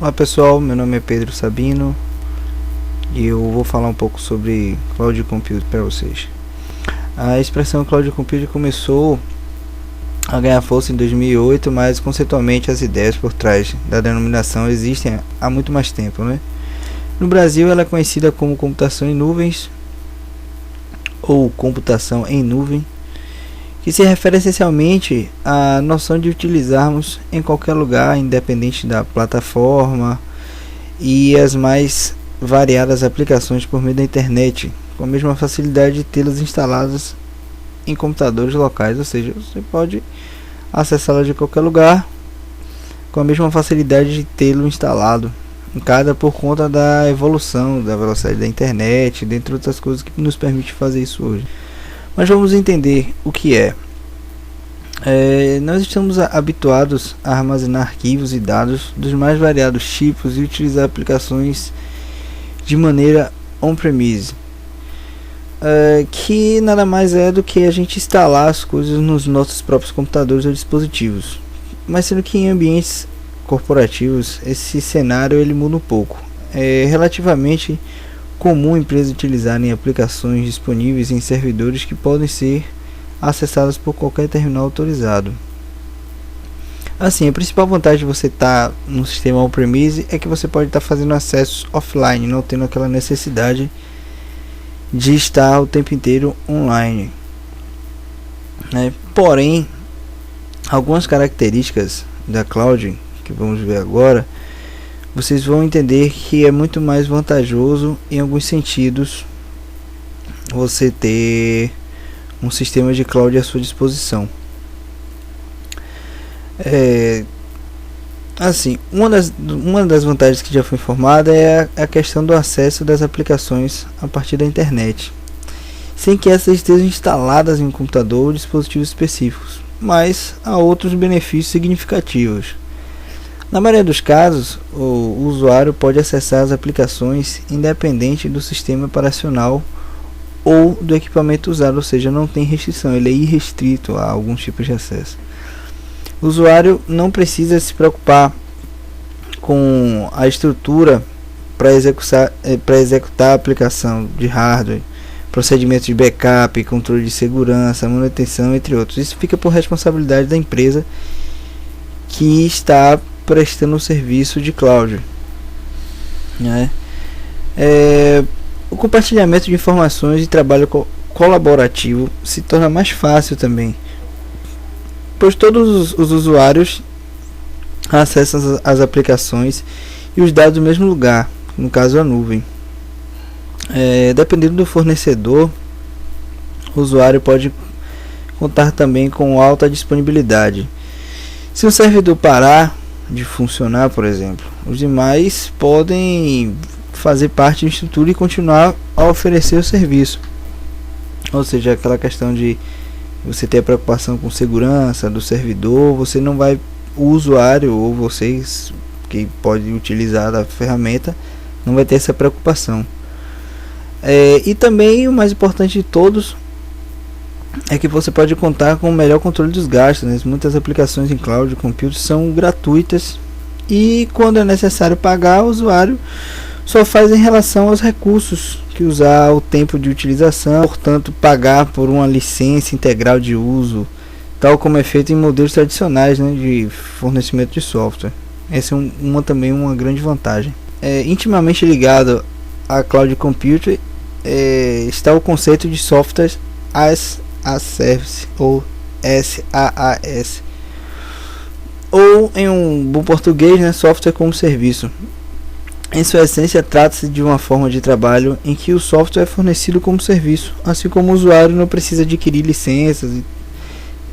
Olá pessoal, meu nome é Pedro Sabino e eu vou falar um pouco sobre Cloud Computing para vocês. A expressão Cloud Computing começou a ganhar força em 2008, mas conceitualmente as ideias por trás da denominação existem há muito mais tempo, né? No Brasil ela é conhecida como computação em nuvens ou computação em nuvem, que se refere essencialmente à noção de utilizarmos em qualquer lugar, independente da plataforma, e as mais variadas aplicações por meio da internet, com a mesma facilidade de tê-las instaladas em computadores locais, ou seja, você pode acessá-las de qualquer lugar com a mesma facilidade de tê-lo instalado em cada, por conta da evolução da velocidade da internet, dentre outras coisas que nos permite fazer isso hoje. Mas vamos entender o que é. Nós estamos habituados a armazenar arquivos e dados dos mais variados tipos e utilizar aplicações de maneira on-premise, que nada mais é do que a gente instalar as coisas nos nossos próprios computadores ou dispositivos. Mas sendo que em ambientes corporativos esse cenário ele muda um pouco. É relativamente comum empresas utilizarem aplicações disponíveis em servidores que podem ser acessadas por qualquer terminal autorizado. Assim, a principal vantagem de você estar no sistema on-premise é que você pode estar fazendo acessos offline, não tendo aquela necessidade de estar o tempo inteiro online, né? Porém, algumas características da cloud que vamos ver agora, vocês vão entender que é muito mais vantajoso em alguns sentidos você ter um sistema de cloud à sua disposição. Assim, uma das vantagens que já foi informada é a questão do acesso das aplicações a partir da internet, sem que essas estejam instaladas em um computador ou dispositivos específicos, mas há outros benefícios significativos. Na maioria dos casos, o usuário pode acessar as aplicações independente do sistema operacional ou do equipamento usado, ou seja, não tem restrição, ele é irrestrito a alguns tipos de acesso. O usuário não precisa se preocupar com a estrutura para executar a aplicação de hardware, procedimentos de backup, controle de segurança, manutenção, entre outros. Isso fica por responsabilidade da empresa que está prestando o serviço de cloud, né? O compartilhamento de informações e trabalho colaborativo se torna mais fácil também, pois todos os usuários acessam as aplicações e os dados no mesmo lugar, no caso a nuvem. Dependendo do fornecedor, o usuário pode contar também com alta disponibilidade. Se o servidor parar de funcionar, por exemplo, os demais podem fazer parte da estrutura e continuar a oferecer o serviço. Ou seja, aquela questão de você ter a preocupação com segurança do servidor, você não vai, o usuário ou vocês que podem utilizar da ferramenta não vai ter essa preocupação. E também o mais importante de todos é que você pode contar com o melhor controle dos gastos, né? Muitas aplicações em cloud computing são gratuitas e quando é necessário pagar, o usuário só faz em relação aos recursos que usar, o tempo de utilização, portanto pagar por uma licença integral de uso, tal como é feito em modelos tradicionais, né, de fornecimento de software. Essa é também uma grande vantagem. Intimamente ligado a cloud computing está o conceito de software as a service, ou SaaS, ou em um bom português, né, software como serviço. Em sua essência, trata-se de uma forma de trabalho em que o software é fornecido como serviço, assim como o usuário não precisa adquirir licenças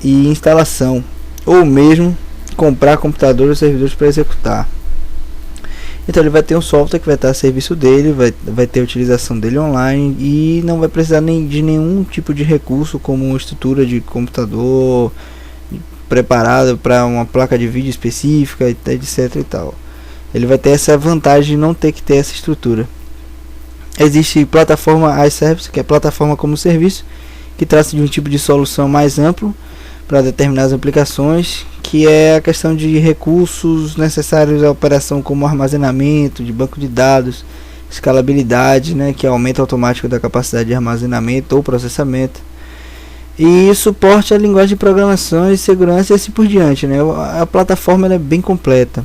e instalação, ou mesmo comprar computadores ou servidores para executar. Então ele vai ter um software que vai estar a serviço dele, vai ter a utilização dele online e não vai precisar de nenhum tipo de recurso, como uma estrutura de computador preparada para uma placa de vídeo específica, etc e tal. Ele vai ter essa vantagem de não ter que ter essa estrutura. Existe plataforma as service, que é plataforma como serviço, que trata de um tipo de solução mais amplo para determinadas aplicações, que é a questão de recursos necessários à operação, como armazenamento de banco de dados, escalabilidade, né, que é aumento automático da capacidade de armazenamento ou processamento, e suporte à linguagem de programação e segurança e assim por diante, né. A plataforma ela é bem completa.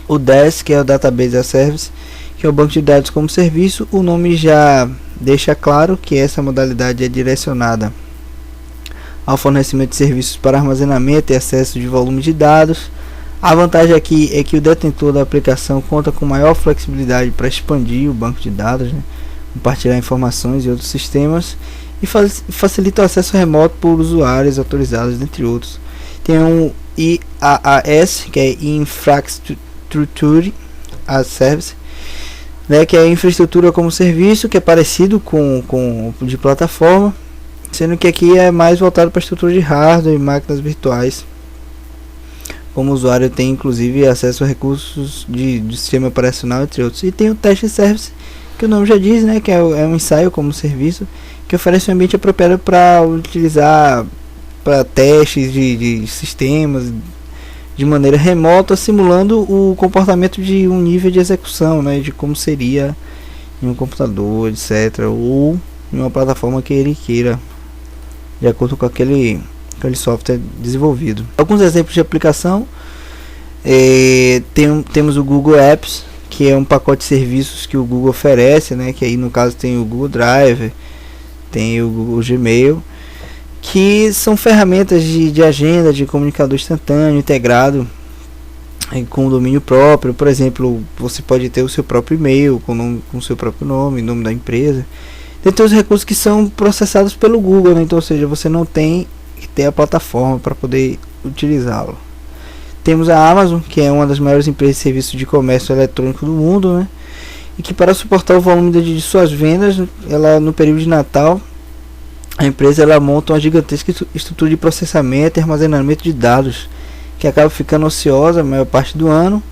O DAS, que é o Database as a Service, que é o banco de dados como serviço, o nome já deixa claro que essa modalidade é direcionada ao fornecimento de serviços para armazenamento e acesso de volume de dados. A vantagem aqui é que o detentor da aplicação conta com maior flexibilidade para expandir o banco de dados, né, compartilhar informações e outros sistemas, e facilita o acesso remoto por usuários autorizados, entre outros. Tem um IaaS, que é Infrastructure as Service, né, que é infraestrutura como serviço, que é parecido com de plataforma, sendo que aqui é mais voltado para a estrutura de hardware e máquinas virtuais. Como o usuário tem inclusive acesso a recursos de sistema operacional, entre outros. E tem o Test Service, que o nome já diz, né, que é um ensaio como serviço, que oferece um ambiente apropriado para utilizar para testes de sistemas de maneira remota, simulando o comportamento de um nível de execução, né, de como seria em um computador, etc., ou em uma plataforma que ele queira, de acordo com aquele software desenvolvido. Alguns exemplos de aplicação: temos o Google Apps, que é um pacote de serviços que o Google oferece, né, que aí no caso tem o Google Drive, tem o Google Gmail, que são ferramentas de agenda, de comunicador instantâneo, integrado com domínio próprio. Por exemplo, você pode ter o seu próprio e-mail com o seu próprio nome da empresa. Tem os recursos que são processados pelo Google, né? Então, ou seja, você não tem que ter a plataforma para poder utilizá-lo. Temos a Amazon, que é uma das maiores empresas de serviço de comércio eletrônico do mundo, né? E que, para suportar o volume de suas vendas, ela, no período de Natal, a empresa ela monta uma gigantesca estrutura de processamento e armazenamento de dados, que acaba ficando ociosa a maior parte do ano.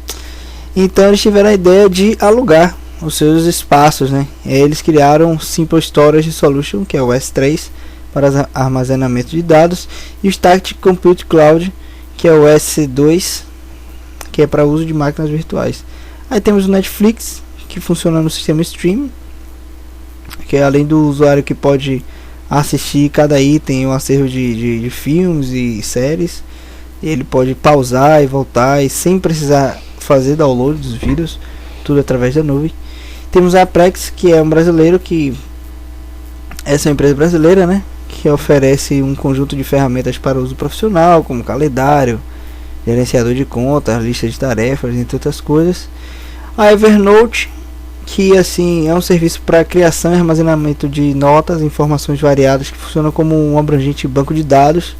Então eles tiveram a ideia de alugar os seus espaços, né? Eles criaram o Simple Storage Solution, que é o S3, para armazenamento de dados, e o Static Compute Cloud, que é o S2, que é para uso de máquinas virtuais. Aí temos o Netflix, que funciona no sistema stream, que é além do usuário que pode assistir cada item, um acervo de filmes e séries, ele pode pausar e voltar e sem precisar fazer download dos vídeos, tudo através da nuvem. Temos a Aprex, que é um brasileiro, que essa é uma empresa brasileira, né, que oferece um conjunto de ferramentas para uso profissional, como calendário, gerenciador de contas, lista de tarefas, entre outras coisas. A Evernote, que assim é um serviço para criação e armazenamento de notas e informações variadas, que funciona como um abrangente banco de dados,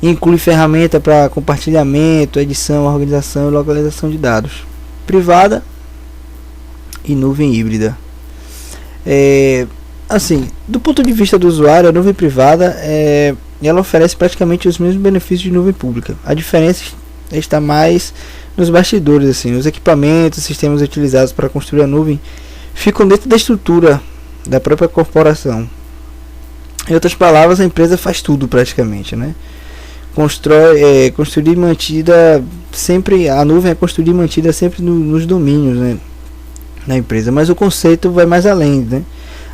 inclui ferramenta para compartilhamento, edição, organização e localização de dados, privada e nuvem híbrida. Assim, do ponto de vista do usuário, a nuvem privada ela oferece praticamente os mesmos benefícios de nuvem pública. A diferença está mais nos bastidores, assim. Os equipamentos, sistemas utilizados para construir a nuvem ficam dentro da estrutura da própria corporação. Em outras palavras, a empresa faz tudo praticamente, né? Construir e mantida sempre, a nuvem é construída e mantida sempre nos domínios, né, da empresa, mas o conceito vai mais além, né?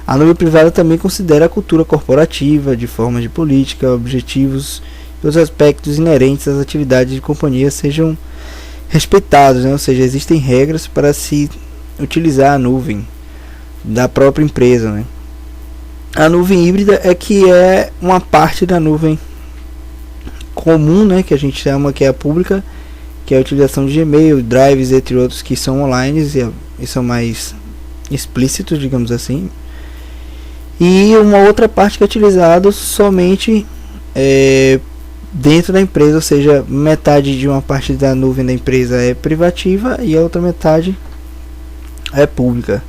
A nuvem privada também considera a cultura corporativa, de forma de política, objetivos e os aspectos inerentes às atividades de companhia sejam respeitados, né? Ou seja, existem regras para se utilizar a nuvem da própria empresa, né? A nuvem híbrida é uma parte da nuvem comum, né, que a gente chama, que é a pública, que é a utilização de Gmail, drives, entre outros, que são online e são mais explícitos, digamos assim. E uma outra parte que é utilizada somente dentro da empresa, ou seja, metade de uma parte da nuvem da empresa é privativa e a outra metade é pública.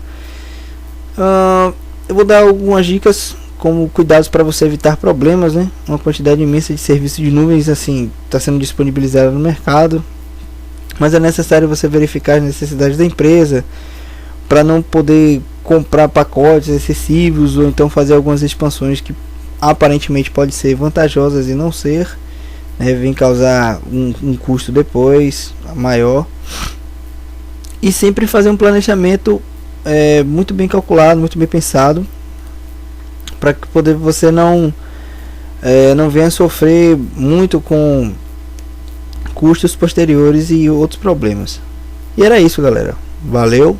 Eu vou dar algumas dicas como cuidados para você evitar problemas, né? Uma quantidade imensa de serviços de nuvens assim está sendo disponibilizada no mercado, mas é necessário você verificar as necessidades da empresa para não poder comprar pacotes excessivos ou então fazer algumas expansões que aparentemente podem ser vantajosas e não ser, né, vem causar um custo depois maior. E sempre fazer um planejamento muito bem calculado, muito bem pensado, para que você não venha sofrer muito com custos posteriores e outros problemas. E era isso, galera. Valeu!